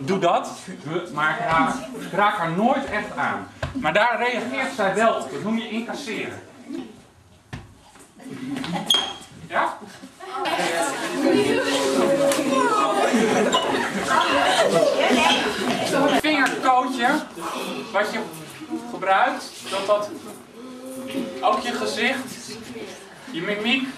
doe dat, maar ik raak haar nooit echt aan. Maar daar reageert zij wel op. Dat noem je incasseren. Ja? Het vingerkootje wat je gebruikt, dat ook je gezicht, je mimiek